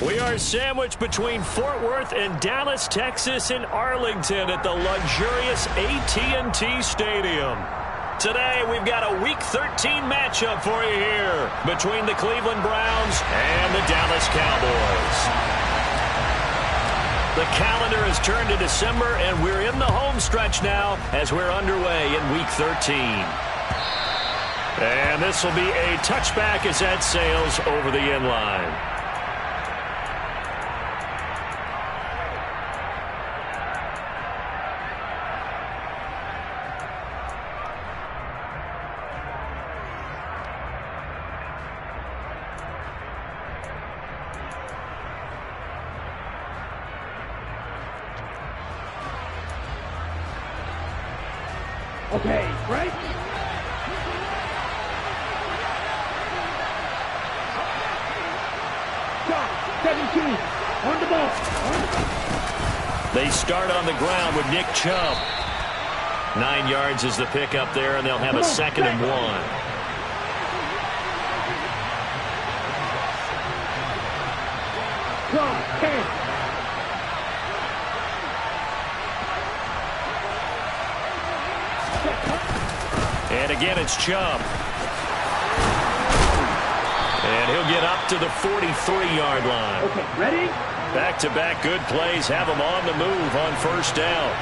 We are sandwiched between Fort Worth and Dallas, Texas in Arlington at the luxurious AT&T Stadium. Today, we've got a Week 13 matchup for you here between the Cleveland Browns and the Dallas Cowboys. The calendar has turned to December, and we're in the home stretch now as we're underway in Week 13. And this will be a touchback as that sails over the end line. Okay, right? Stop, 17, on the ball. They start on the ground with Nick Chubb. 9 yards is the pickup there, and they'll have a 2nd and 1. Draw, 10. And again, it's Chubb. And he'll get up to the 43-yard line. Okay, ready? Back-to-back good plays have him on the move on first down.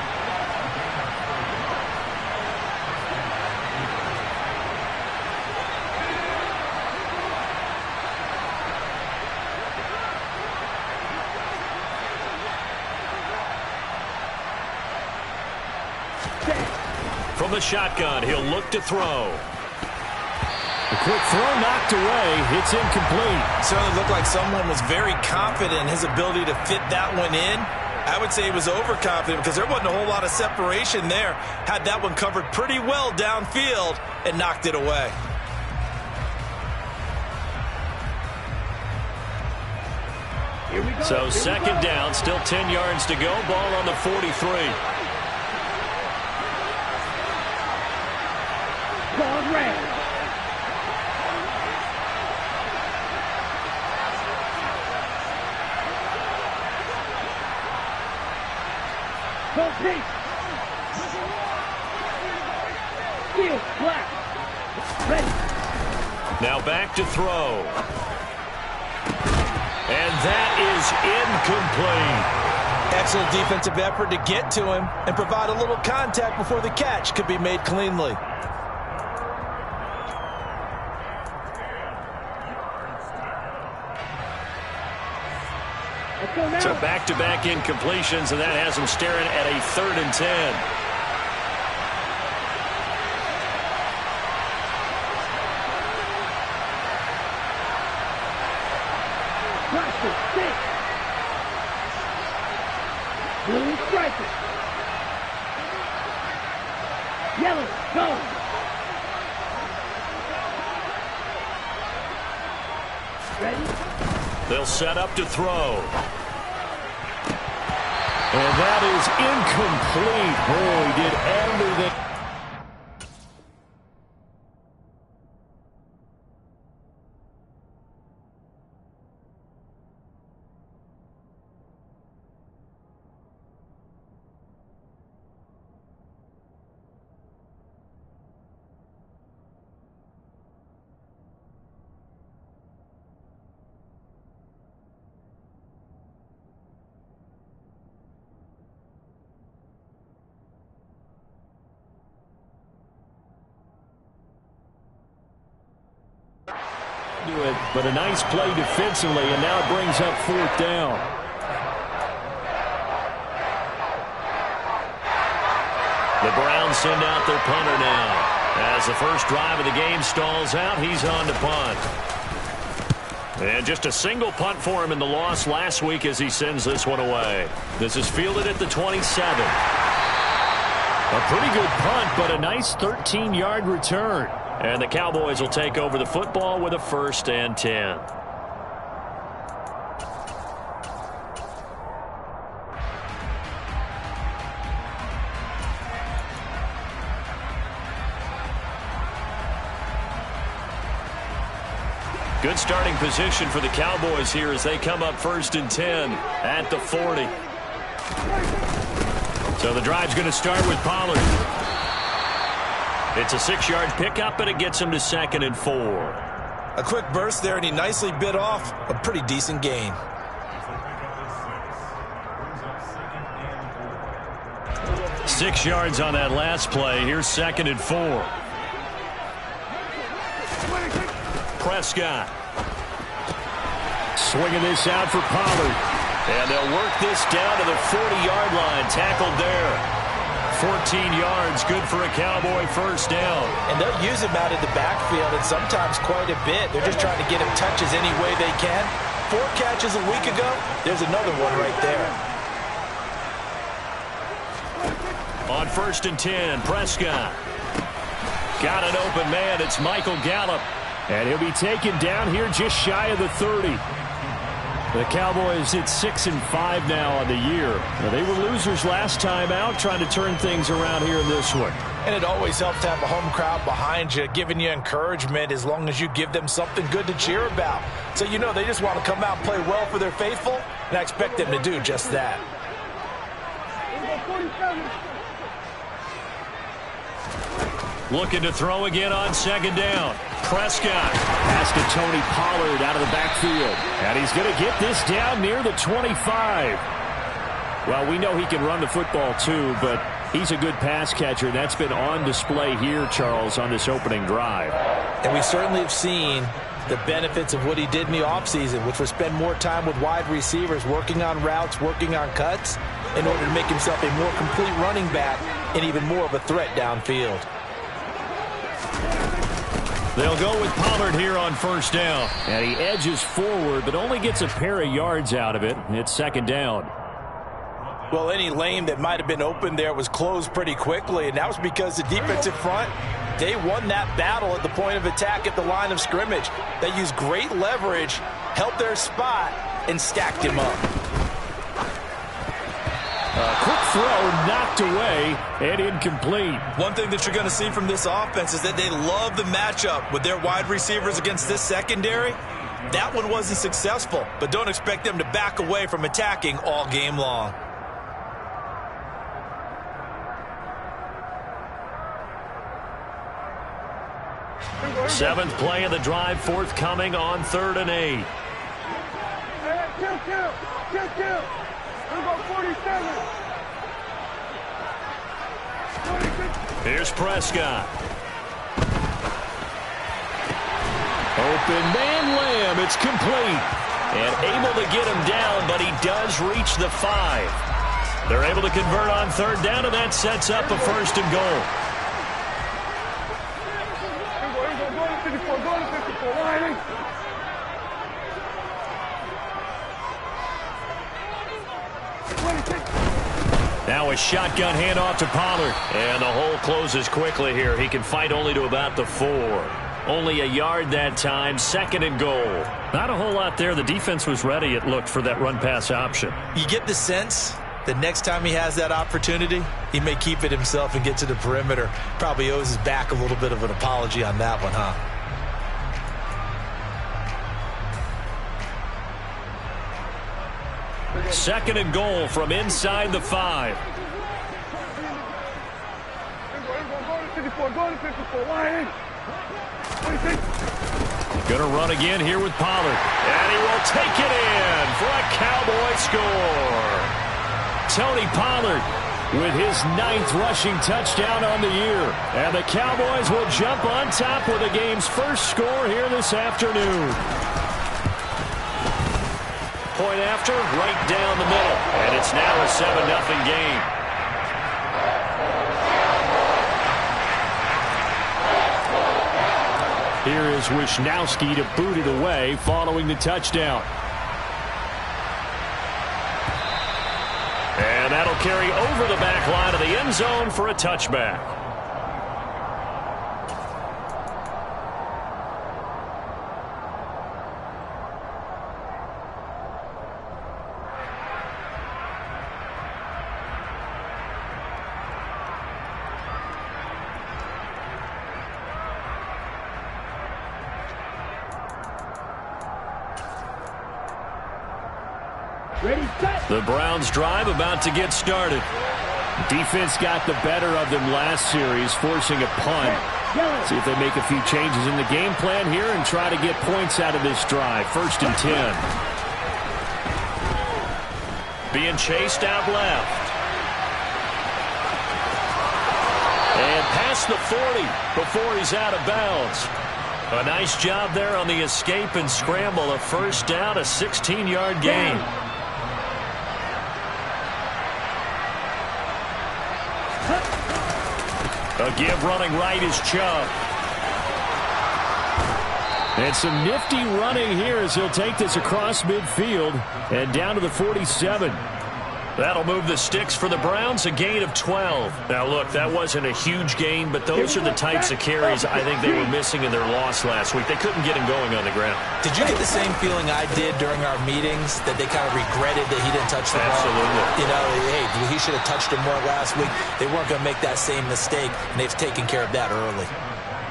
From the shotgun, he'll look to throw. A quick throw knocked away. It's incomplete. Certainly looked like someone was very confident in his ability to fit that one in. I would say he was overconfident because there wasn't a whole lot of separation there. Had that one covered pretty well downfield and knocked it away. Here we go. So second down, still 10 yards to go. Ball on the 43. Ball red. Ball pink. Field black. Ready. Now back to throw. And that is incomplete. Excellent defensive effort to get to him and provide a little contact before the catch could be made cleanly. So back-to-back incompletions, and that has him staring at a 3rd and 10. Blaster, six. Blue striker. Yellow, go. Ready? They'll set up to throw. And that is incomplete. Oh, he did everything. But a nice play defensively, and now it brings up 4th down. The Browns send out their punter now. As the first drive of the game stalls out, he's on to punt. And just a single punt for him in the loss last week as he sends this one away. This is fielded at the 27. A pretty good punt, but a nice 13-yard return. And the Cowboys will take over the football with a 1st and 10. Good starting position for the Cowboys here as they come up 1st and 10 at the 40. So the drive's going to start with Pollard. It's a 6-yard pickup, and it gets him to 2nd and 4. A quick burst there, and he nicely bit off a pretty decent gain. Six yards on that last play. Here's 2nd and 4. Prescott. Swinging this out for Pollard. And they'll work this down to the 40-yard line. Tackled there. 14 yards, good for a Cowboy first down. And they'll use him out in the backfield, and sometimes quite a bit. They're just trying to get him touches any way they can. 4 catches a week ago. There's another one right there. On 1st and 10, Prescott. Got an open man. It's Michael Gallup. And he'll be taken down here just shy of the 30. The Cowboys at 6-5 now on the year. Now, they were losers last time out, trying to turn things around here in this one. And it always helps to have a home crowd behind you, giving you encouragement as long as you give them something good to cheer about. So you know they just want to come out and play well for their faithful, and I expect them to do just that. Looking to throw again on 2nd down. Prescott. Pass to Tony Pollard out of the backfield. And he's going to get this down near the 25. Well, we know he can run the football too, but he's a good pass catcher. That's been on display here, Charles, on this opening drive. And we certainly have seen the benefits of what he did in the offseason, which was spend more time with wide receivers, working on routes, working on cuts, in order to make himself a more complete running back and even more of a threat downfield. They'll go with Pollard here on 1st down. And he edges forward, but only gets a pair of yards out of it. It's 2nd down. Well, any lane that might have been open there was closed pretty quickly, and that was because the defensive front, they won that battle at the point of attack at the line of scrimmage. They used great leverage, held their spot, and stacked him up. Quick throw knocked away and incomplete. One thing that you're going to see from this offense is that they love the matchup with their wide receivers against this secondary. That one wasn't successful, but don't expect them to back away from attacking all game long. Seventh play of the drive, forthcoming on 3rd and 8. Here's Prescott. Open man Lamb. It's complete. And able to get him down, but he does reach the 5. They're able to convert on 3rd down, and that sets up a 1st and goal. Now a shotgun handoff to Pollard. And the hole closes quickly here. He can fight only to about the 4. Only a yard that time. 2nd and goal. Not a whole lot there. The defense was ready, it looked, for that run-pass option. You get the sense that next time he has that opportunity, he may keep it himself and get to the perimeter. Probably owes his back a little bit of an apology on that one, huh? Second and goal from inside the 5. Gonna run again here with Pollard. And he will take it in for a Cowboy score. Tony Pollard with his 9th rushing touchdown on the year. And the Cowboys will jump on top with the game's first score here this afternoon. Point after, right down the middle. And it's now a 7-0 game. Here is Wisnowski to boot it away following the touchdown. And that'll carry over the back line of the end zone for a touchback. Ready, set. The Browns drive about to get started. Defense got the better of them last series, forcing a punt. See if they make a few changes in the game plan here and try to get points out of this drive. 1st and 10. Being chased out left. And past the 40 before he's out of bounds. A nice job there on the escape and scramble. A 1st down, a 16-yard gain. A give running right is Chubb. And some nifty running here as he'll take this across midfield and down to the 47. That'll move the sticks for the Browns, a gain of 12. Now, look, that wasn't a huge gain, but those are the types of carries I think they were missing in their loss last week. They couldn't get him going on the ground. Did you get the same feeling I did during our meetings, that they kind of regretted that he didn't touch the ball? Absolutely. You know, hey, he should have touched him more last week. They weren't going to make that same mistake, and they've taken care of that early.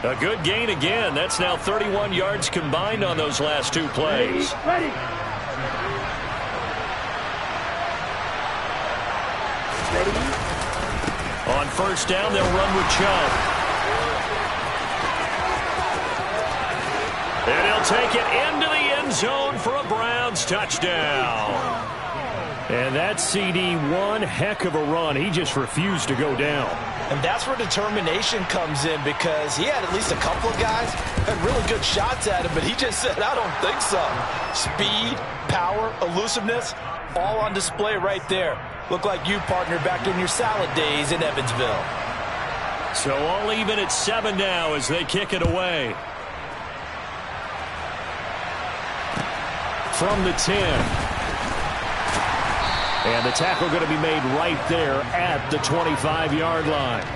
A good gain again. That's now 31 yards combined on those last 2 plays. Ready. On 1st down, they'll run with Chubb. And he'll take it into the end zone for a Browns touchdown. And that CD, one heck of a run. He just refused to go down. And that's where determination comes in, because he had at least a couple of guys had really good shots at him, but he just said, I don't think so. Speed, power, elusiveness, all on display right there. Look like you, partner, back in your salad days in Evansville. So all even at 7 now as they kick it away. From the 10. And the tackle going to be made right there at the 25-yard line.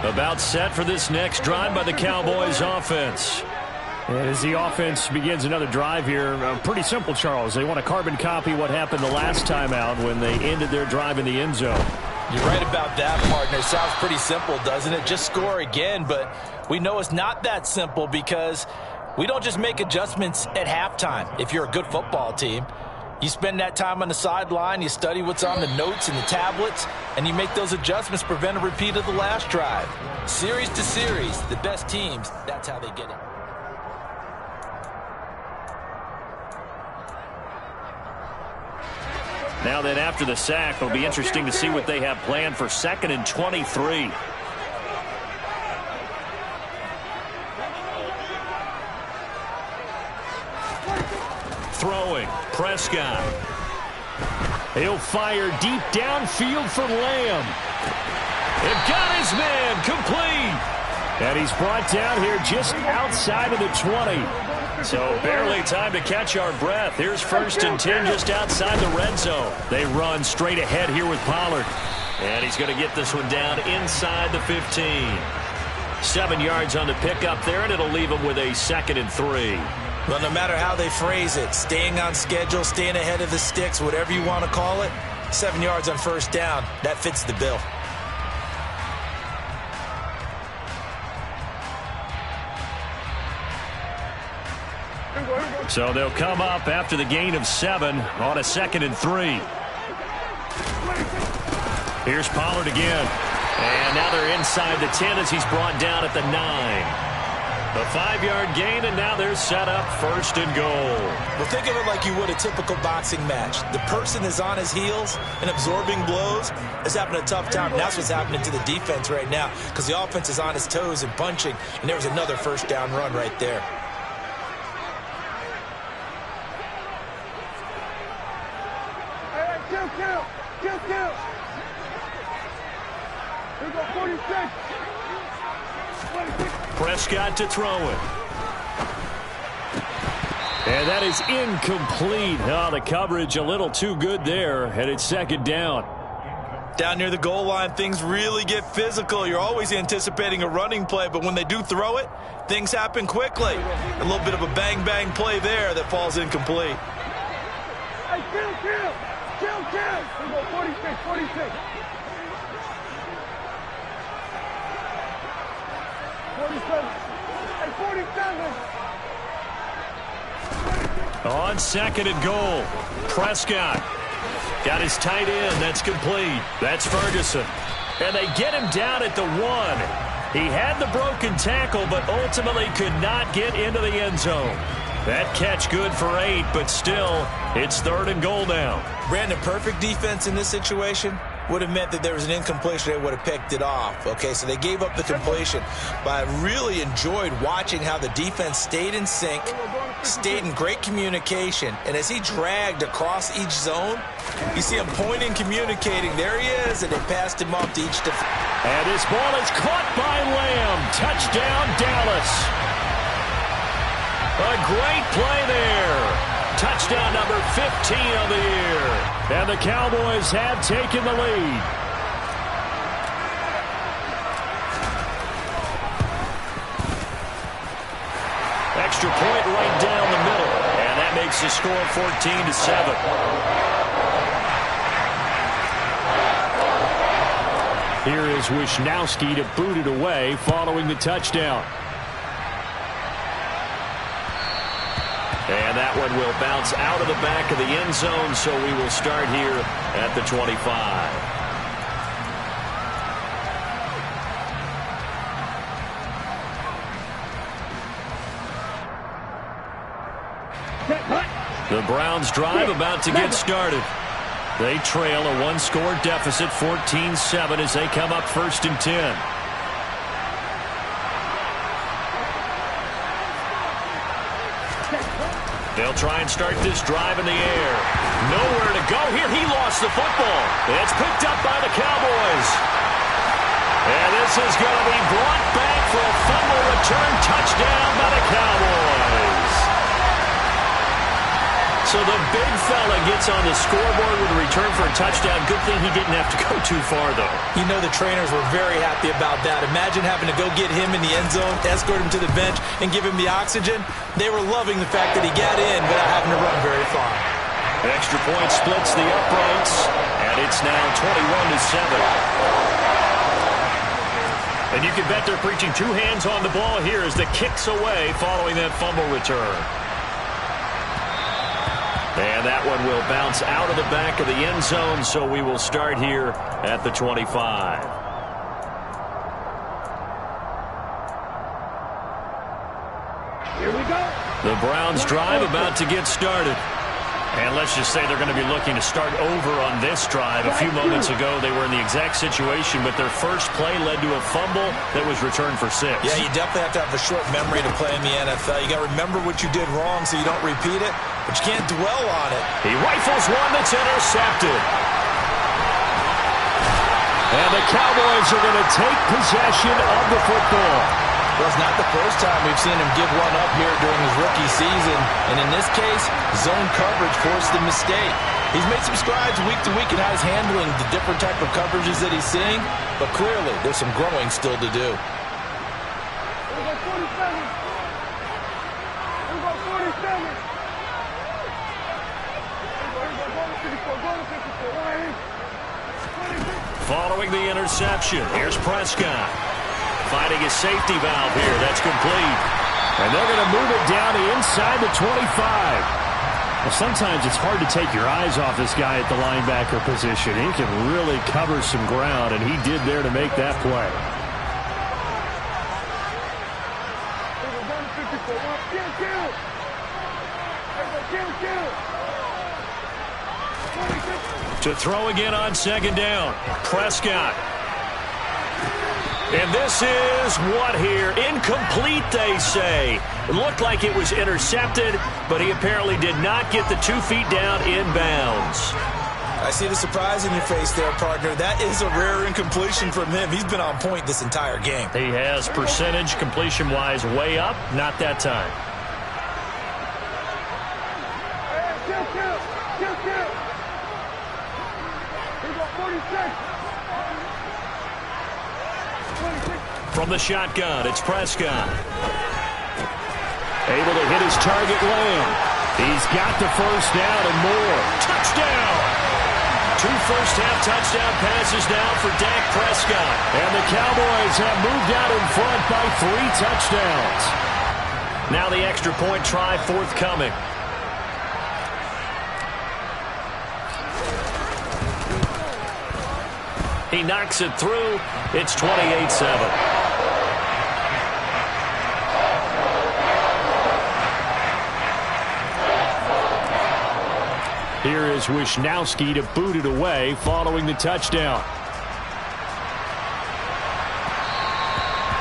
About set for this next drive by the Cowboys offense. And as the offense begins another drive here, pretty simple, Charles. They want to carbon copy what happened the last time out when they ended their drive in the end zone. You're right about that, partner. It sounds pretty simple, doesn't it? Just score again, but we know it's not that simple, because we don't just make adjustments at halftime. If you're a good football team, you spend that time on the sideline, you study what's on the notes and the tablets, and you make those adjustments, prevent a repeat of the last drive. Series to series, the best teams, that's how they get it. Now then, after the sack, it'll be interesting to see what they have planned for 2nd and 23. Throwing, Prescott. He'll fire deep downfield for Lamb. And got his man complete. And he's brought down here just outside of the 20. So barely time to catch our breath. Here's 1st and 10 just outside the red zone. They run straight ahead here with Pollard. And he's going to get this one down inside the 15. 7 yards on the pickup there, and it'll leave him with a 2nd and 3. Well, no matter how they phrase it, staying on schedule, staying ahead of the sticks, whatever you want to call it, 7 yards on 1st down, that fits the bill. So they'll come up after the gain of 7 on a 2nd and 3. Here's Pollard again. And now they're inside the 10 as he's brought down at the 9. A 5-yard gain, and now they're set up 1st and goal. Well, think of it like you would a typical boxing match. The person is on his heels and absorbing blows is having a tough time. And that's what's happening to the defense right now, because the offense is on his toes and punching, and there was another 1st down run right there. Count. Here we go, 46. Prescott to throw it. And that is incomplete. Oh, the coverage a little too good there, and it's 2nd down. Down near the goal line, things really get physical. You're always anticipating a running play, but when they do throw it, things happen quickly. A little bit of a bang-bang play there that falls incomplete. Hey, kill. We go 46. 47. Hey, 47. On second and goal, Prescott got his tight end. That's complete. That's Ferguson. And they get him down at the 1. He had the broken tackle, but ultimately could not get into the end zone. That catch good for 8, but still, it's third and goal now. Brandon, perfect defense in this situation would have meant that there was an incompletion. They would have picked it off. Okay, so they gave up the completion. But I really enjoyed watching how the defense stayed in sync, stayed in great communication. And as he dragged across each zone, you see him pointing, communicating. There he is, and they passed him off to each defense. And this ball is caught by Lamb. Touchdown, Dallas. A great play there. Touchdown number 15 of the year. And the Cowboys have taken the lead. Extra point right down the middle. And that makes the score 14-7. Here is Wisnowski to boot it away following the touchdown. And that one will bounce out of the back of the end zone, so we will start here at the 25. The Browns drive about to get started. They trail a one-score deficit, 14-7, as they come up 1st and 10. They'll try and start this drive in the air. Nowhere to go here. He lost the football. It's picked up by the Cowboys. And this is going to be brought back for a fumble return touchdown by the Cowboys. So the big fella gets on the scoreboard with a return for a touchdown. Good thing he didn't have to go too far, though. You know the trainers were very happy about that. Imagine having to go get him in the end zone, escort him to the bench, and give him the oxygen. They were loving the fact that he got in without having to run very far. Extra point splits the uprights, and it's now 21-7. And you can bet they're preaching 2 hands on the ball here as the kick's away following that fumble return. And that one will bounce out of the back of the end zone, so we will start here at the 25. Here we go. The Browns drive about to get started. And let's just say they're going to be looking to start over on this drive. A few moments ago, they were in the exact situation, but their first play led to a fumble that was returned for 6. Yeah, you definitely have to have a short memory to play in the NFL. You got to remember what you did wrong so you don't repeat it, but you can't dwell on it. He rifles one that's intercepted. And the Cowboys are going to take possession of the football. Well, it's not the first time we've seen him give one up here during his rookie season. And in this case, zone coverage forced the mistake. He's made some strides week to week in how he's handling the different type of coverages that he's seeing. But clearly, there's some growing still to do. We go 47. We go 47. Following the interception, here's Prescott. Finding his safety valve here. That's complete. And they're going to move it down inside the 25. Well, sometimes it's hard to take your eyes off this guy at the linebacker position. He can really cover some ground, and he did there to make that play. To throw again on 2nd down. Prescott. And this is what here? Incomplete, they say. It looked like it was intercepted, but he apparently did not get the 2 feet down inbounds. I see the surprise in your face there, partner. That is a rare incompletion from him. He's been on point this entire game. He has percentage completion-wise way up. Not that time. From the shotgun, it's Prescott. Able to hit his target, Lamb. He's got the first down and more. Touchdown! 2 first-half touchdown passes now for Dak Prescott. And the Cowboys have moved out in front by 3 touchdowns. Now the extra point try forthcoming. He knocks it through. It's 28-7. Here is Wisnowski to boot it away following the touchdown.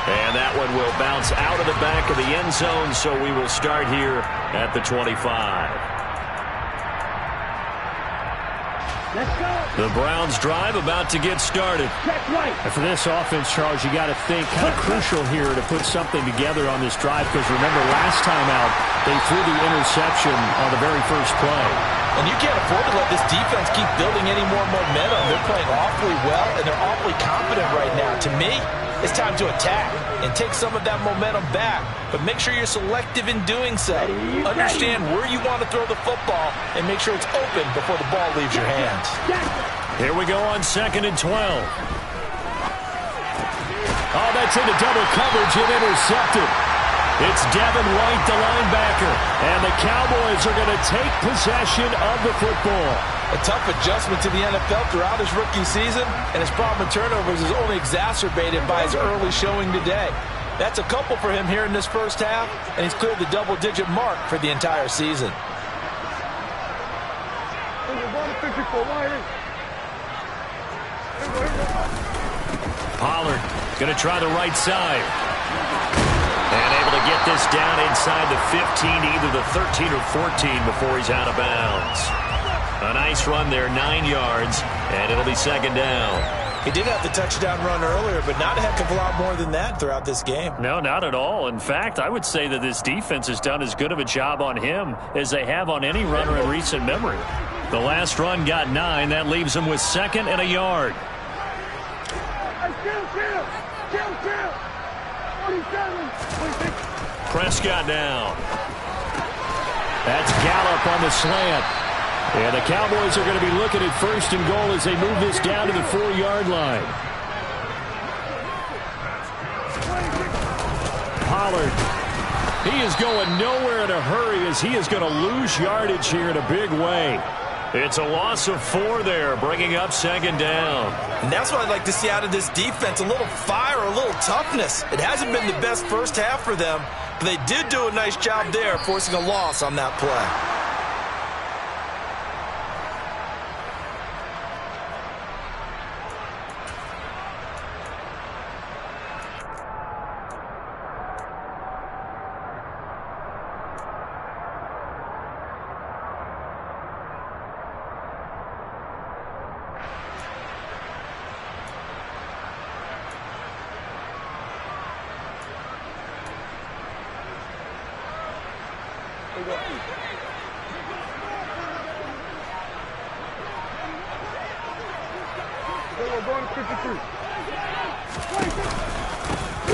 And that one will bounce out of the back of the end zone, so we will start here at the 25. Let's go. The Browns drive about to get started. Check right. And for this offense, Charles, you got to think kind of crucial here to put something together on this drive, because remember last time out they threw the interception on the very first play. And you can't afford to let this defense keep building any more momentum. They're playing awfully well, and they're awfully confident right now. To me, it's time to attack and take some of that momentum back. But make sure you're selective in doing so. Understand where you want to throw the football and make sure it's open before the ball leaves your hands. Here we go on 2nd and 12. Oh, that's into double coverage and intercepted. It's Devin White, the linebacker, and the Cowboys are going to take possession of the football. A tough adjustment to the NFL throughout his rookie season, and his problem with turnovers is only exacerbated by his early showing today. That's a couple for him here in this first half, and he's cleared the double-digit mark for the entire season. Pollard going to try the right side. And able to get this down inside the 15, either the 13 or 14 before he's out of bounds. A nice run there, 9 yards, and it'll be 2nd down. He did have the touchdown run earlier, but not a heck of a lot more than that throughout this game. No, not at all. In fact, I would say that this defense has done as good of a job on him as they have on any runner in recent memory. The last run got 9. That leaves him with 2nd and a yard. Prescott down. That's Gallup on the slant. And the Cowboys are going to be looking at 1st and goal as they move this down to the 4-yard line. Pollard. He is going nowhere in a hurry as he is going to lose yardage here in a big way. It's a loss of 4 there, bringing up 2nd down. And that's what I'd like to see out of this defense, a little fire, a little toughness. It hasn't been the best first half for them, but they did do a nice job there, forcing a loss on that play.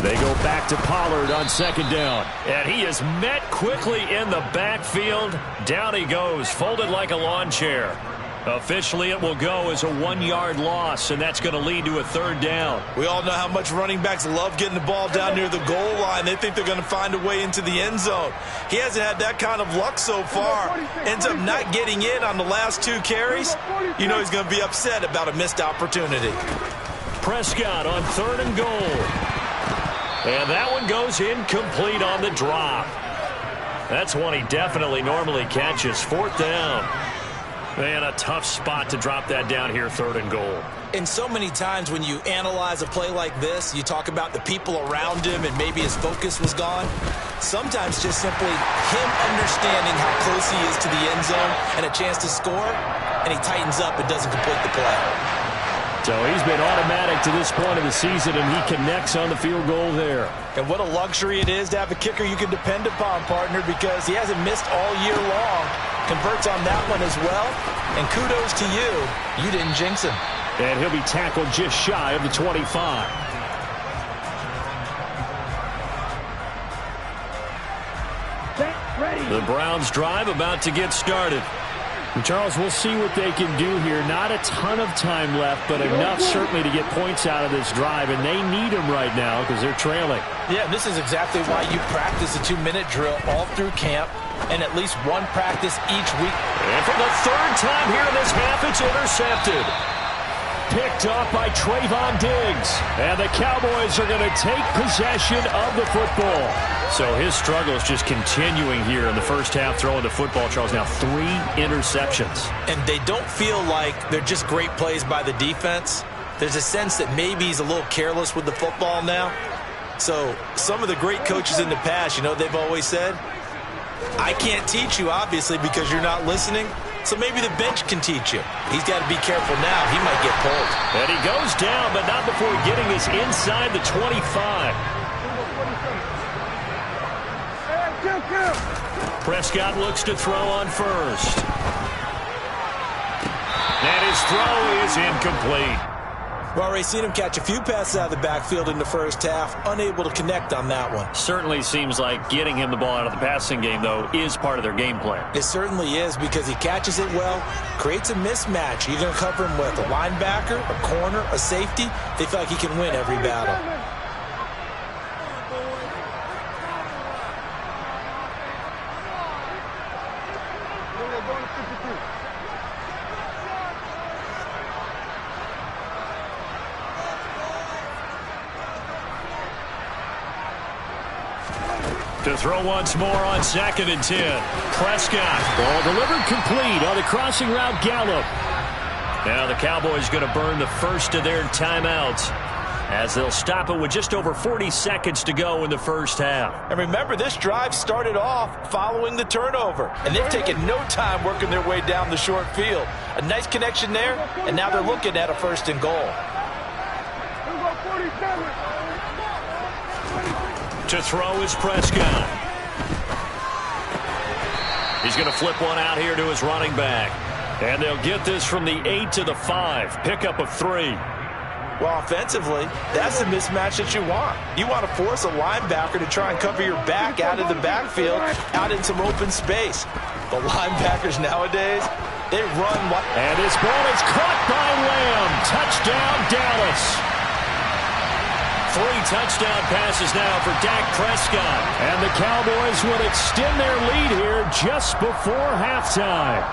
They go back to Pollard on 2nd down. And he is met quickly in the backfield. Down he goes, folded like a lawn chair. Officially, it will go as a 1-yard loss, and that's going to lead to a 3rd down. We all know how much running backs love getting the ball down near the goal line. They think they're going to find a way into the end zone. He hasn't had that kind of luck so far. Ends up not getting in on the last 2 carries. You know he's going to be upset about a missed opportunity. Prescott on 3rd and goal. And that one goes incomplete on the drop. That's one he definitely normally catches. 4th down. Man, a tough spot to drop that down here, 3rd and goal. And so many times when you analyze a play like this, you talk about the people around him and maybe his focus was gone. Sometimes just simply him understanding how close he is to the end zone and a chance to score, and he tightens up and doesn't complete the play. So he's been automatic to this point of the season, and he connects on the field goal there. And what a luxury it is to have a kicker you can depend upon, partner, because he hasn't missed all year long. Converts on that one as well. And kudos to you. You didn't jinx him. And he'll be tackled just shy of the 25. The Browns drive about to get started. And Charles, we'll see what they can do here. Not a ton of time left, but enough certainly to get points out of this drive, and they need them right now because they're trailing. Yeah, this is exactly why you practice a 2-minute drill all through camp and at least one practice each week. And for the third time here in this half, it's intercepted. Picked off by Trayvon Diggs. And the Cowboys are going to take possession of the football. So his struggle is just continuing here in the first half throwing the football, Charles. Now 3 interceptions. And they don't feel like they're just great plays by the defense. There's a sense that maybe he's a little careless with the football now. So some of the great coaches in the past, you know, they've always said, I can't teach you, obviously, because you're not listening. So maybe the bench can teach you. He's got to be careful now. He might get pulled. And he goes down, but not before getting this inside the 25. Prescott looks to throw on first. And his throw is incomplete. We've already seen him catch a few passes out of the backfield in the first half, unable to connect on that one. Certainly seems like getting him the ball out of the passing game, though, is part of their game plan. It certainly is because he catches it well, creates a mismatch. You're going to cover him with a linebacker, a corner, a safety. They feel like he can win every battle. To throw once more on 2nd and 10. Prescott. Ball delivered complete on the crossing route Gallup. Now the Cowboys going to burn the first of their timeouts as they'll stop it with just over 40 seconds to go in the first half. And remember, this drive started off following the turnover, and they've taken no time working their way down the short field. A nice connection there, and now they're looking at a 1st and goal. To throw is Prescott. He's going to flip one out here to his running back. And they'll get this from the 8 to the 5. Pickup of 3. Well, offensively, that's the mismatch that you want. You want to force a linebacker to try and cover your back out of the backfield, out in some open space. The linebackers nowadays, they run. And this ball is caught by Lamb. Touchdown, Dallas. 3 touchdown passes now for Dak Prescott. And the Cowboys would extend their lead here just before halftime.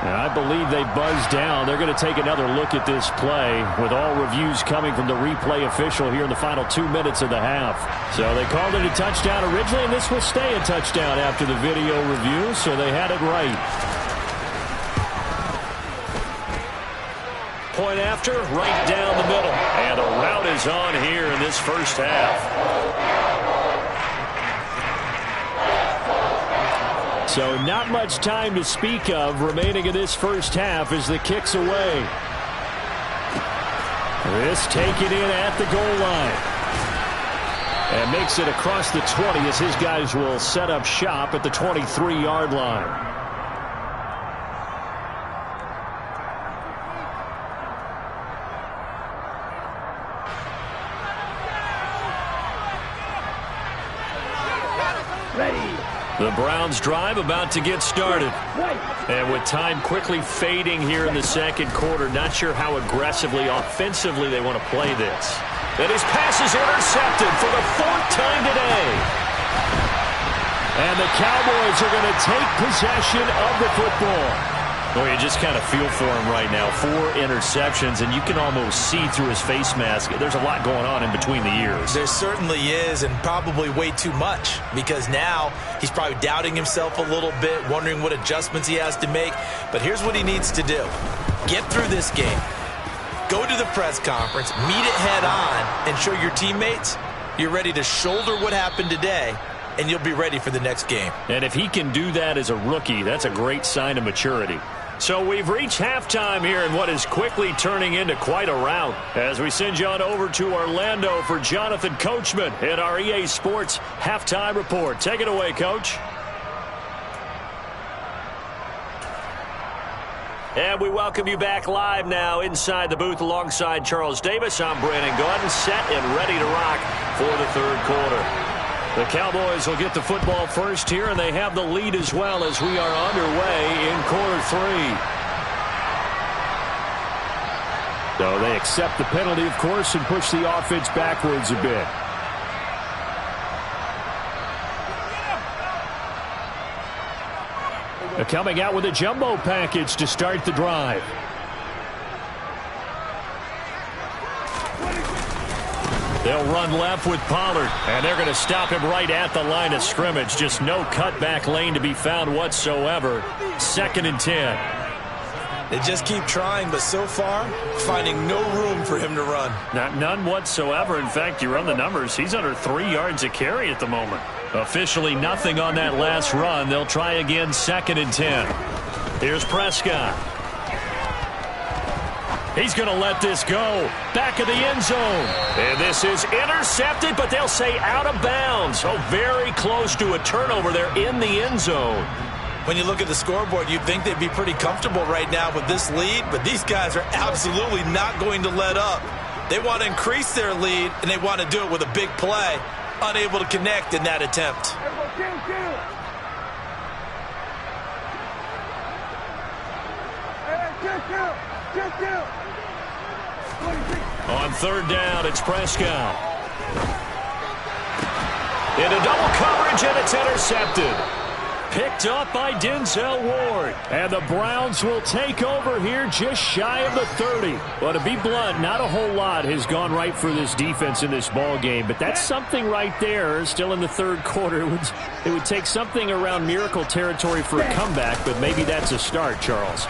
And I believe they buzzed down. They're going to take another look at this play with all reviews coming from the replay official here in the final 2 minutes of the half. So they called it a touchdown originally, and this will stay a touchdown after the video review, so they had it right. Point after, right down the middle. And the route is on here in this first half. So not much time to speak of remaining in this first half as the kick's away. This taken in at the goal line. And makes it across the 20 as his guys will set up shop at the 23-yard line. The Browns drive about to get started. And with time quickly fading here in the second quarter, not sure how aggressively, offensively they want to play this. And his pass is intercepted for the 4th time today. And the Cowboys are going to take possession of the football. Well, you just kind of feel for him right now. 4 interceptions, and you can almost see through his face mask. There's a lot going on in between the ears. There certainly is, and probably way too much, because now he's probably doubting himself a little bit, wondering what adjustments he has to make. But here's what he needs to do. Get through this game. Go to the press conference, meet it head on, and show your teammates you're ready to shoulder what happened today, and you'll be ready for the next game. And if he can do that as a rookie, that's a great sign of maturity. So we've reached halftime here in what is quickly turning into quite a rout as we send you on over to Orlando for Jonathan Coachman in our EA Sports Halftime Report. Take it away, Coach. And we welcome you back live now inside the booth alongside Charles Davis. I'm Brandon Gordon, set and ready to rock for the third quarter. The Cowboys will get the football first here, and they have the lead as well as we are underway in quarter 3. So they accept the penalty, of course, and push the offense backwards a bit. They're coming out with a jumbo package to start the drive. They'll run left with Pollard, and they're going to stop him right at the line of scrimmage. Just no cutback lane to be found whatsoever. 2nd and 10. They just keep trying, but so far, finding no room for him to run. None whatsoever. In fact, you run the numbers. He's under 3 yards a carry at the moment. Officially nothing on that last run. They'll try again, 2nd and 10. Here's Prescott. He's going to let this go. Back of the end zone. And this is intercepted, but they'll say out of bounds. Oh, very close to a turnover there in the end zone. When you look at the scoreboard, you'd think they'd be pretty comfortable right now with this lead, but these guys are absolutely not going to let up. They want to increase their lead, and they want to do it with a big play. Unable to connect in that attempt. On 3rd down, it's Prescott. Into double coverage, and it's intercepted. Picked up by Denzel Ward. And the Browns will take over here just shy of the 30. Well, to be blunt, not a whole lot has gone right for this defense in this ball game, but that's something right there. Still in the 3rd quarter. It would take something around miracle territory for a comeback, but maybe that's a start, Charles.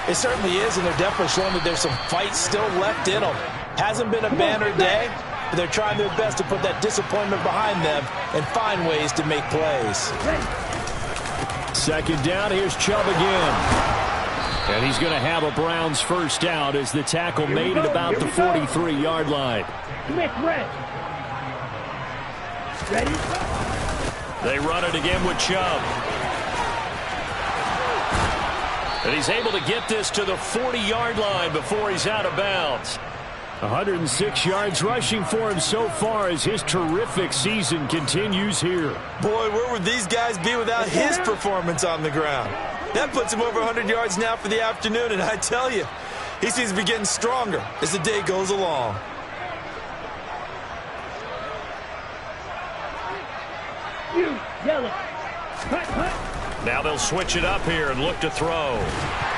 It certainly is, and they're definitely showing that there's some fight still left in them. Hasn't been a banner day, but they're trying their best to put that disappointment behind them and find ways to make plays. 2nd down, here's Chubb again. And he's going to have a Browns first down as the tackle made at about the 43-yard line. Ready? They run it again with Chubb. And he's able to get this to the 40-yard line before he's out of bounds. 106 yards rushing for him so far as his terrific season continues here. Boy, where would these guys be without his performance on the ground? That puts him over 100 yards now for the afternoon, and I tell you, he seems to be getting stronger as the day goes along. You, yellow. Cut. Now they'll switch it up here and look to throw.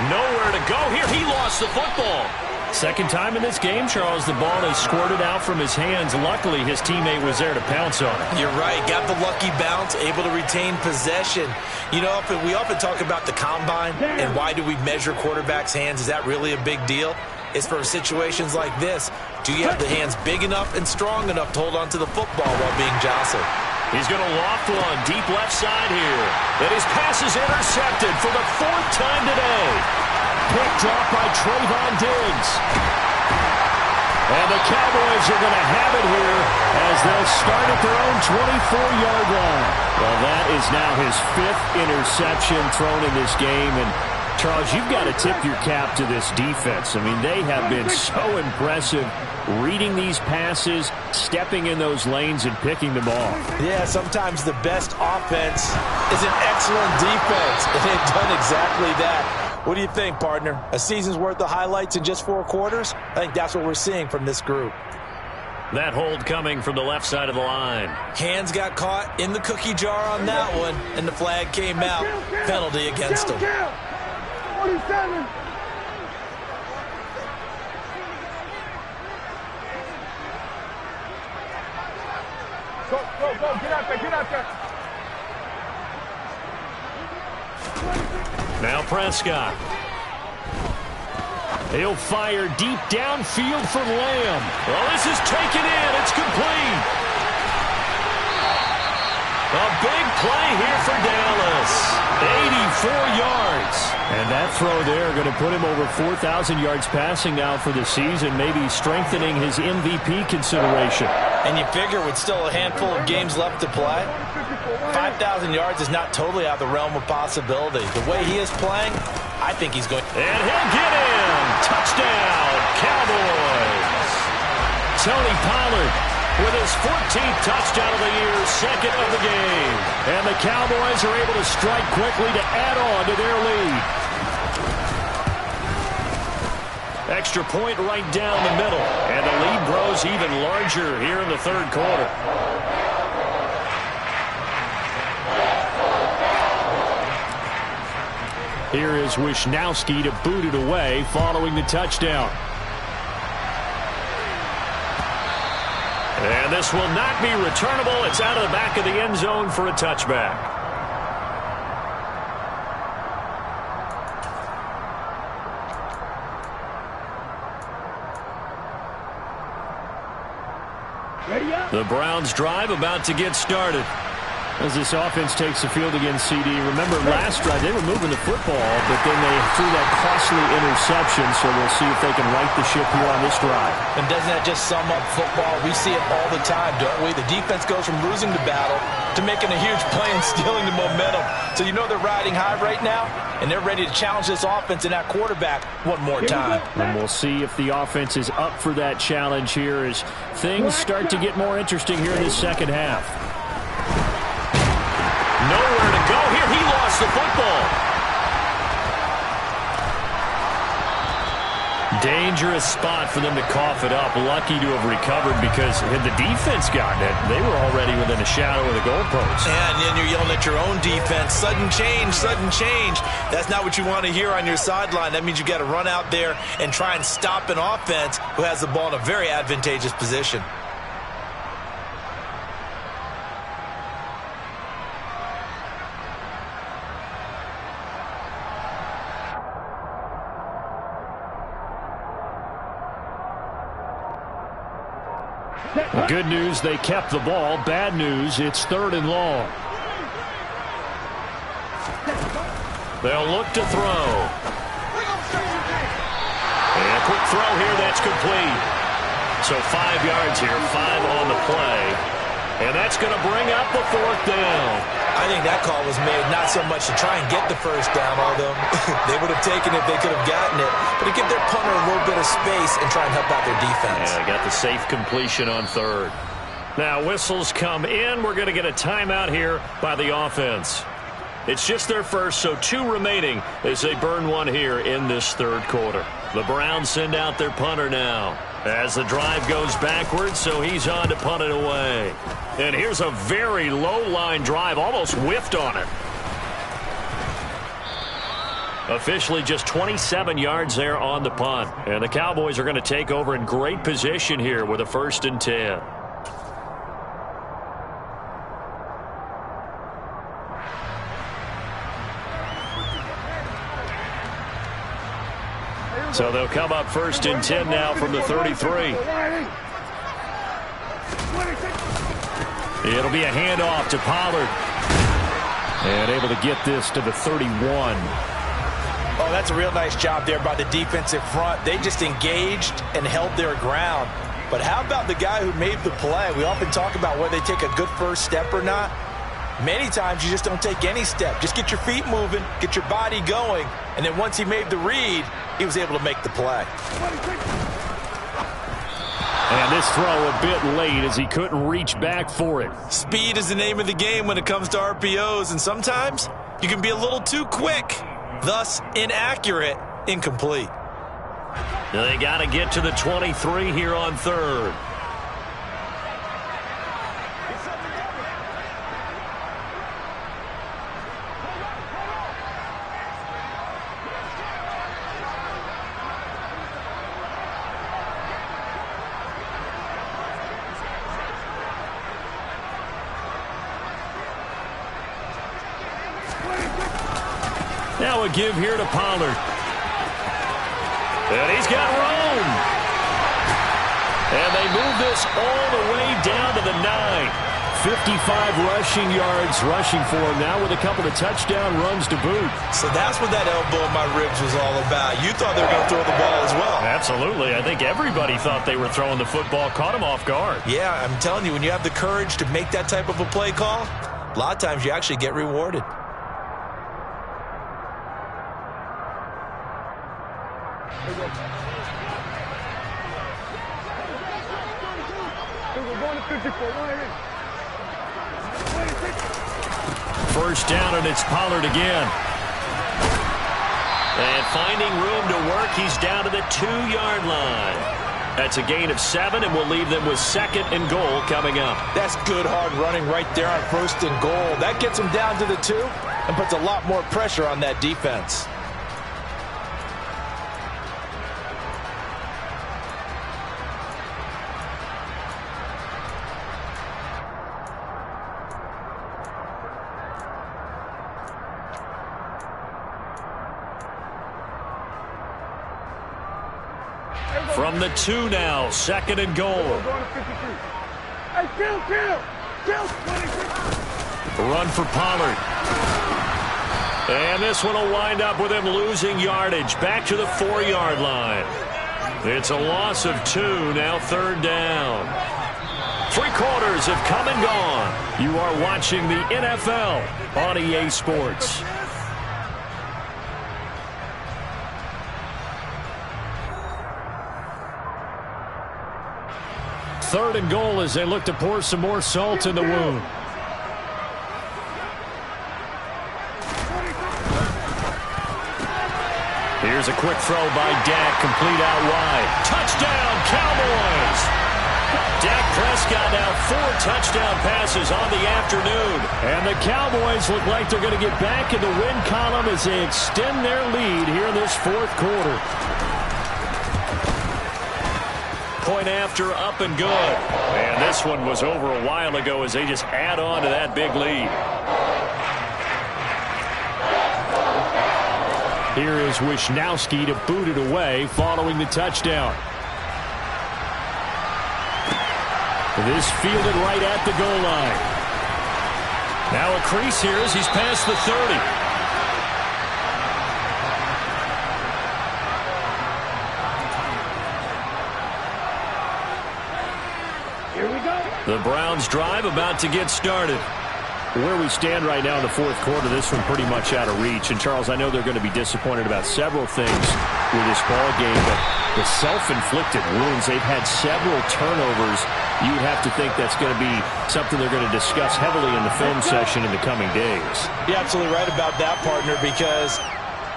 Nowhere to go here. He lost the football. 2nd time in this game, Charles, the ball has squirted out from his hands. Luckily, his teammate was there to pounce on it. You're right. Got the lucky bounce, able to retain possession. You know, we often talk about the combine and why do we measure quarterbacks' hands. Is that really a big deal? It's for situations like this. Do you have the hands big enough and strong enough to hold on to the football while being jostled? He's going to loft one deep left side here. And his pass is intercepted for the 4th time today. Picked off by Trayvon Diggs. And the Cowboys are going to have it here as they'll start at their own 24-yard line. Well, that is now his 5th interception thrown in this game. And, Charles, you've got to tip your cap to this defense. I mean, they have been so impressive reading these passes, stepping in those lanes, and picking them off. Yeah, sometimes the best offense is an excellent defense, and they've done exactly that. What do you think, partner? A season's worth of highlights in just 4 quarters? I think that's what we're seeing from this group. That hold coming from the left side of the line. Hands got caught in the cookie jar on that one, and the flag came out. Penalty against him. 47. Go, get out there. Now Prescott. He'll fire deep downfield for Lamb. Well, this is taken in. It's complete. A big play here for Dallas. 84 yards. And that throw there going to put him over 4,000 yards passing now for the season, maybe strengthening his MVP consideration. And you figure with still a handful of games left to play, 5,000 yards is not totally out of the realm of possibility. The way he is playing, I think he's going. And he'll get in. Touchdown, Cowboys. Tony Pollard with his 14th touchdown of the year, second of the game. And the Cowboys are able to strike quickly to add on to their lead. Extra point right down the middle. And the lead grows even larger here in the third quarter. Here is Wisnowski to boot it away following the touchdown. And this will not be returnable. It's out of the back of the end zone for a touchback. Ready up. The Browns drive about to get started. As this offense takes the field against CD, remember last drive they were moving the football, but then they threw that costly interception, so we'll see if they can right the ship here on this drive. And doesn't that just sum up football? We see it all the time, don't we? The defense goes from losing the battle to making a huge play and stealing the momentum. So you know they're riding high right now, and they're ready to challenge this offense and that quarterback one more time. And we'll see if the offense is up for that challenge here as things start to get more interesting here in this second half. Nowhere to go here. He lost the football. Dangerous spot for them to cough it up. Lucky to have recovered because had the defense gotten it, they were already within a shadow of the goalpost. And then you're yelling at your own defense. Sudden change, sudden change. That's not what you want to hear on your sideline. That means you've got to run out there and try and stop an offense who has the ball in a very advantageous position. Good news, they kept the ball. Bad news, it's third and long. They'll look to throw. And a quick throw here, that's complete. So 5 yards here, 5 on the play. And that's going to bring up the fourth down. I think that call was made not so much to try and get the first down, although they would have taken it if they could have gotten it, but to give their punter a little bit of space and try and help out their defense. Yeah, got the safe completion on third. Now whistles come in. We're going to get a timeout here by the offense. It's just their first, so 2 remaining as they burn one here in this third quarter. The Browns send out their punter now as the drive goes backwards, so he's on to punt it away. And here's a very low-line drive, almost whiffed on it. Officially just 27 yards there on the punt. And the Cowboys are going to take over in great position here with a 1st and 10. So they'll come up 1st and 10 now from the 33. It'll be a handoff to Pollard. And able to get this to the 31. Oh, that's a real nice job there by the defensive front. They just engaged and held their ground. But how about the guy who made the play? We often talk about whether they take a good first step or not. Many times you just don't take any step. Just get your feet moving, get your body going, and then once he made the read, he was able to make the play. And this throw a bit late as he couldn't reach back for it. Speed is the name of the game when it comes to RPOs, and sometimes you can be a little too quick, thus inaccurate, incomplete. They got to get to the 23 here on third. Now a give here to Pollard. And he's got room. And they move this all the way down to the 9. 55 rushing yards rushing for him now with a couple of touchdown runs to boot. So that's what that elbow in my ribs was all about. You thought they were going to throw the ball as well. Absolutely. I think everybody thought they were throwing the football, caught him off guard. Yeah, I'm telling you, when you have the courage to make that type of a play call, a lot of times you actually get rewarded. We're going to 54, 186. First down, and it's Pollard again. And finding room to work, he's down to the 2-yard line. That's a gain of 7, and we'll leave them with 2nd and goal coming up. That's good hard running right there on 1st and goal. That gets them down to the 2 and puts a lot more pressure on that defense. From the 2 now, 2nd and goal. Going to 53. Hey, kill. Run for Pollard. And this one will wind up with him losing yardage. Back to the 4-yard line. It's a loss of 2, now 3rd down. 3 quarters have come and gone. You are watching the NFL on EA Sports. 3rd and goal as they look to pour some more salt in the wound. Here's a quick throw by Dak, complete out wide. Touchdown, Cowboys! Dak Prescott now 4 touchdown passes on the afternoon. And the Cowboys look like they're going to get back in the win column as they extend their lead here in this 4th quarter. Point after, up and good. And this one was over a while ago as they just add on to that big lead. Here is Wisnowski to boot it away following the touchdown. This fielded right at the goal line. Now a crease here as he's past the 30. The Browns drive about to get started. Where we stand right now in the 4th quarter, this one pretty much out of reach. And, Charles, I know they're going to be disappointed about several things with this ball game, but the self-inflicted wounds, they've had several turnovers. You'd have to think that's going to be something they're going to discuss heavily in the film session in the coming days. You're absolutely right about that, partner, because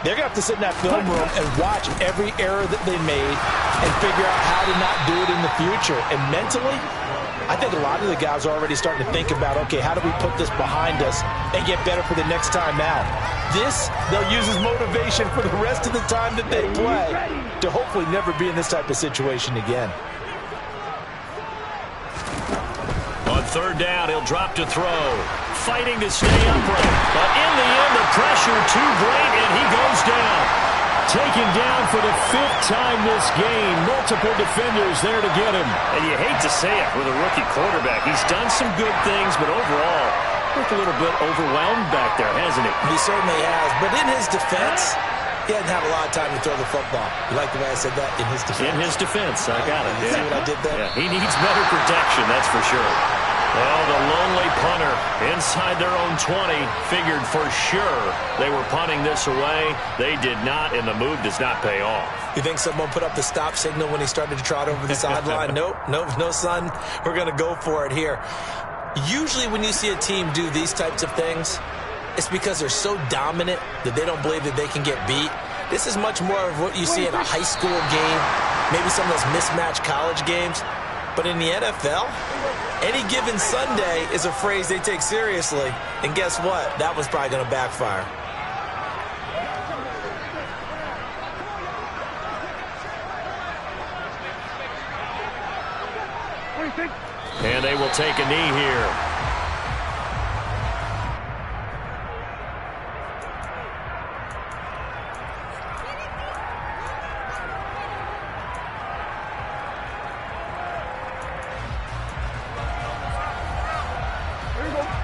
they're going to have to sit in that film room and watch every error that they made and figure out how to not do it in the future. And mentally, I think a lot of the guys are already starting to think about, okay, how do we put this behind us and get better for the next time out? This, they'll use as motivation for the rest of the time that they play to hopefully never be in this type of situation again. On 3rd down, he'll drop to throw. Fighting to stay upright. But in the end, the pressure too great, and he goes down. Taken down for the 5th time this game. Multiple defenders there to get him. And you hate to say it with a rookie quarterback. He's done some good things, but overall, looked a little bit overwhelmed back there, hasn't he? He certainly has. But in his defense, he hadn't had a lot of time to throw the football. You like the way I said that? In his defense. In his defense. I got it. See what I did there? Yeah, he needs better protection, that's for sure. Well, the lonely punter inside their own 20 figured for sure they were punting this away. They did not, and the move does not pay off. You think someone put up the stop signal when he started to trot over the sideline? Nope, no, son. We're going to go for it here. Usually when you see a team do these types of things, it's because they're so dominant that they don't believe that they can get beat. This is much more of what you see in a high school game, maybe some of those mismatched college games. But in the NFL, any given Sunday is a phrase they take seriously. And guess what? That was probably going to backfire. And they will take a knee here.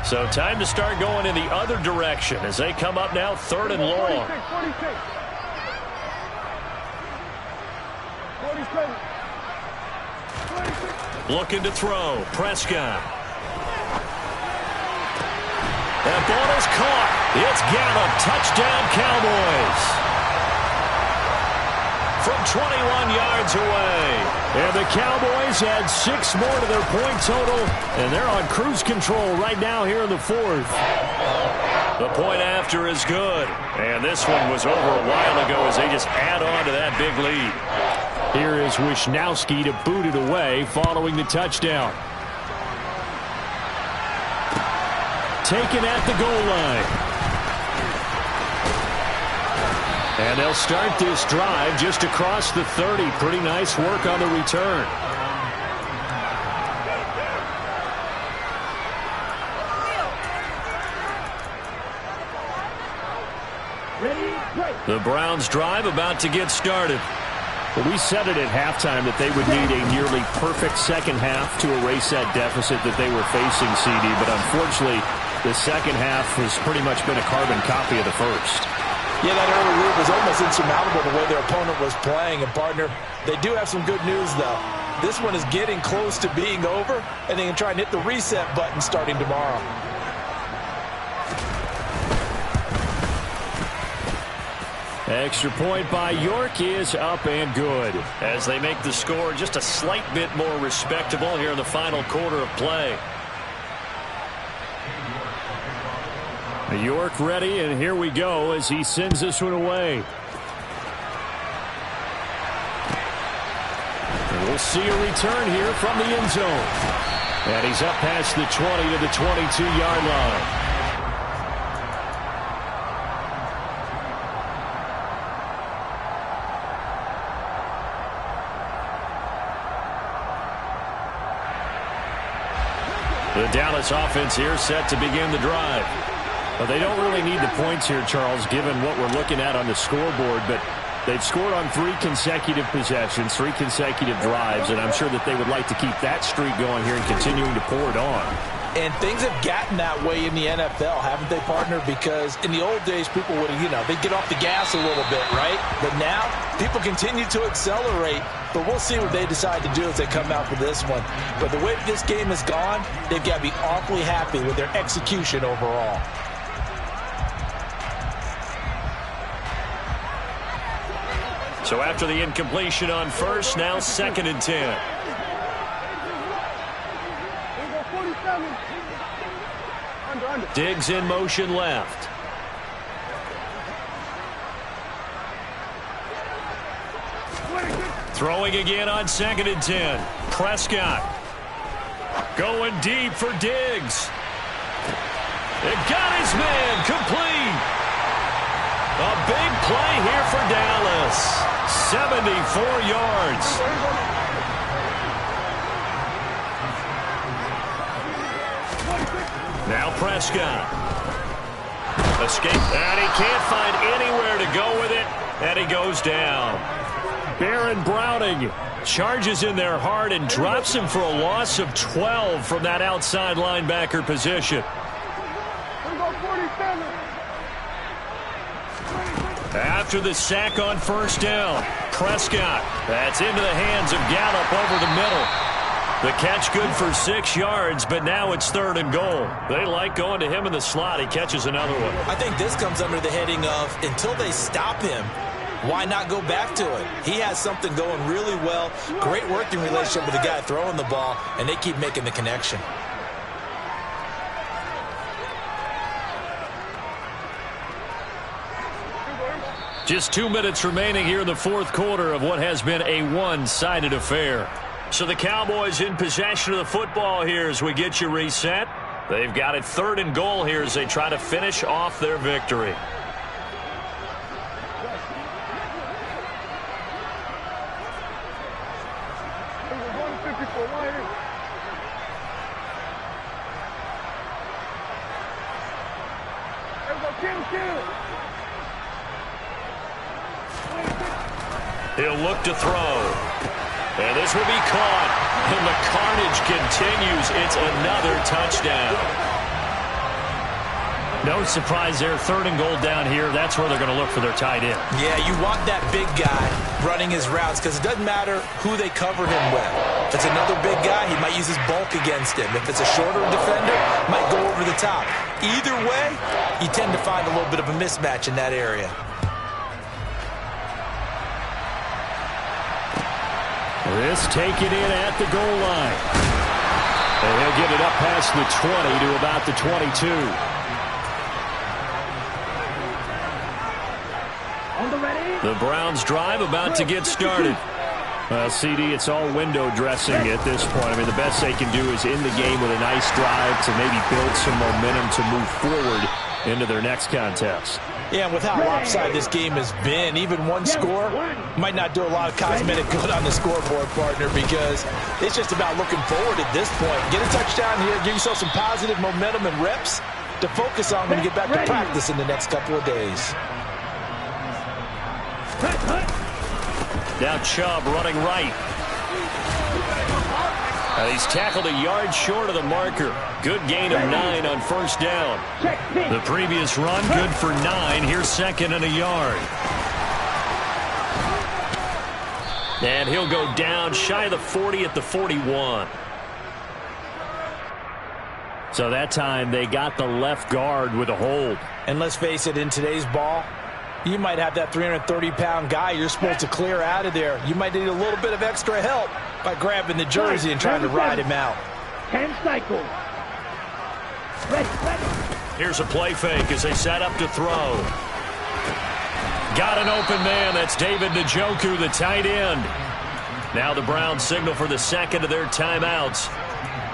So time to start going in the other direction as they come up now 3rd and long. 46. Looking to throw. Prescott. That ball is caught. It's Gallup. Touchdown, Cowboys. from 21 yards away. And the Cowboys add 6 more to their point total, and they're on cruise control right now here in the fourth. The point after is good. And this one was over a while ago as they just add on to that big lead. Here is Wisnowski to boot it away following the touchdown. Taken at the goal line. And they'll start this drive just across the 30. Pretty nice work on the return. The Browns drive about to get started. Well, we said it at halftime that they would need a nearly perfect second half to erase that deficit that they were facing, CD. But unfortunately, the second half has pretty much been a carbon copy of the first. Yeah, that early lead was almost insurmountable the way their opponent was playing. And, partner, they do have some good news, though. This one is getting close to being over, and they can try and hit the reset button starting tomorrow. Extra point by York is up and good. As they make the score just a slight bit more respectable here in the final quarter of play. York ready, and here we go as he sends this one away. And we'll see a return here from the end zone. And he's up past the 20 to the 22-yard line. The Dallas offense here set to begin the drive. Well, they don't really need the points here, Charles, given what we're looking at on the scoreboard, but they've scored on 3 consecutive possessions, 3 consecutive drives, and I'm sure that they would like to keep that streak going here and continuing to pour it on. And things have gotten that way in the NFL, haven't they, partner? Because in the old days, people would, they'd get off the gas a little bit, right? But now, people continue to accelerate. But we'll see what they decide to do as they come out for this one. But the way this game has gone, they've got to be awfully happy with their execution overall. So after the incompletion on first, now 2nd and 10. Diggs in motion left. Throwing again on 2nd and 10. Prescott going deep for Diggs. It got his man complete. A big play here for Dallas. 74 yards. Now Prescott. Escape. And he can't find anywhere to go with it. And he goes down. Baron Browning charges in there hard and drops him for a loss of 12 from that outside linebacker position. After the sack on first down, Prescott. That's into the hands of Gallup over the middle. The catch good for 6 yards, but now it's 3rd and goal. They like going to him in the slot. He catches another one. I think this comes under the heading of until they stop him, why not go back to it? He has something going really well. Great working relationship with the guy throwing the ball, and they keep making the connection. Just 2 minutes remaining here in the fourth quarter of what has been a one-sided affair. So the Cowboys in possession of the football here as we get you reset. They've got it 3rd and goal here as they try to finish off their victory. He'll look to throw. And this will be caught. And the carnage continues. It's another touchdown. No surprise there. 3rd and goal down here. That's where they're going to look for their tight end. Yeah, you want that big guy running his routes because it doesn't matter who they cover him with. If it's another big guy, he might use his bulk against him. If it's a shorter defender, might go over the top. Either way, you tend to find a little bit of a mismatch in that area. This taken in at the goal line. And he'll get it up past the 20 to about the 22. The Browns drive about to get started. CD, it's all window dressing at this point. I mean, the best they can do is in the game with a nice drive to maybe build some momentum to move forward into their next contest. Yeah, and with how lopsided this game has been, even one score might not do a lot of cosmetic good on the scoreboard, partner, because it's just about looking forward at this point. Get a touchdown here, give yourself some positive momentum and reps to focus on when you get back to practice in the next couple of days. Now Chubb running right. He's tackled a yard short of the marker. Good gain of 9 on first down. The previous run, good for 9. Here's second and a yard. And he'll go down shy of the 40 at the 41. So that time they got the left guard with a hold. And let's face it, in today's ball, you might have that 330-pound guy you're supposed to clear out of there. You might need a little bit of extra help by grabbing the jersey and trying to ride him out. 10 cycles. Here's a play fake as they set up to throw. Got an open man. That's David Njoku, the tight end. Now the Browns signal for the second of their timeouts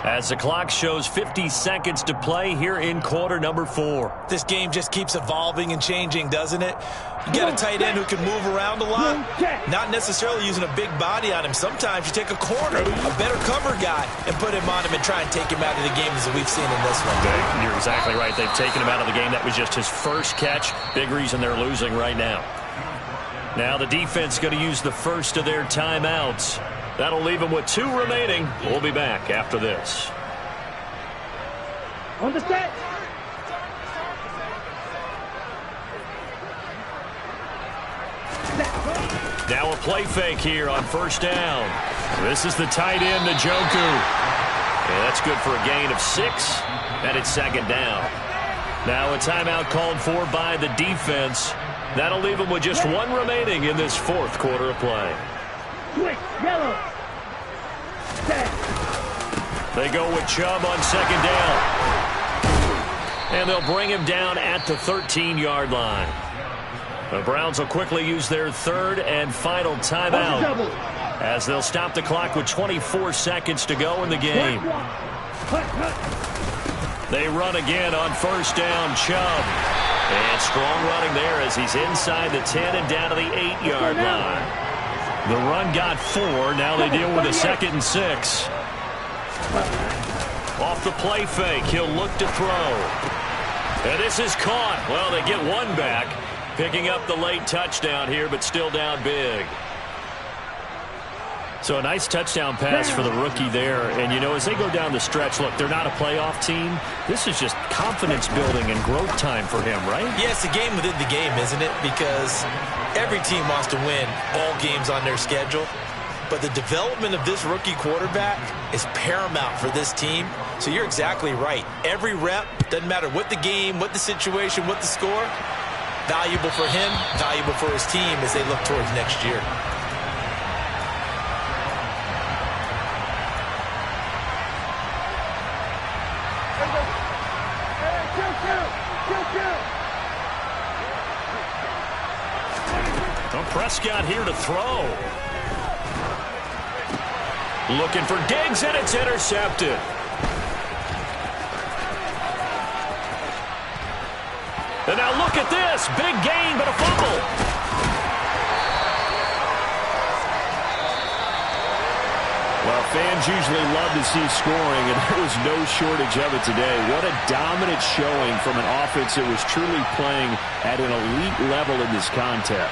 as the clock shows 50 seconds to play here in quarter number 4. This game just keeps evolving and changing, doesn't it? You got a tight end who can move around a lot, not necessarily using a big body on him. Sometimes you take a corner, a better cover guy, and put him on him and try and take him out of the game, as we've seen in this one. You're exactly right. They've taken him out of the game. That was just his first catch. Big reason they're losing right now. Now the defense going to use the first of their timeouts. That'll leave them with 2 remaining. We'll be back after this. On the set. Now a play fake here on first down. This is the tight end, Njoku. Yeah, that's good for a gain of 6, and it's second down. Now a timeout called for by the defense. That'll leave them with just 1 remaining in this fourth quarter of play. Switch, yellow. Set. They go with Chubb on second down. And they'll bring him down at the 13-yard line. The Browns will quickly use their third and final timeout as they'll stop the clock with 24 seconds to go in the game. They run again on first down, Chubb. And strong running there as he's inside the 10 and down to the 8-yard line. The run got 4. Now they deal with a 2nd and 6. Off the play fake, he'll look to throw. And this is caught. Well, they get 1 back. Picking up the late touchdown here, but still down big. So a nice touchdown pass for the rookie there. And, you know, as they go down the stretch, look, they're not a playoff team. This is just confidence building and growth time for him, right? Yeah, it's a game within the game, isn't it? Because every team wants to win all games on their schedule. But the development of this rookie quarterback is paramount for this team. So you're exactly right. Every rep, doesn't matter what the game, what the situation, what the score, valuable for him, valuable for his team as they look towards next year. Well, Prescott here to throw. Looking for Diggs, and it's intercepted. And now look at this. Big gain, but a fumble. Well, fans usually love to see scoring, and there was no shortage of it today. What a dominant showing from an offense that was truly playing at an elite level in this contest.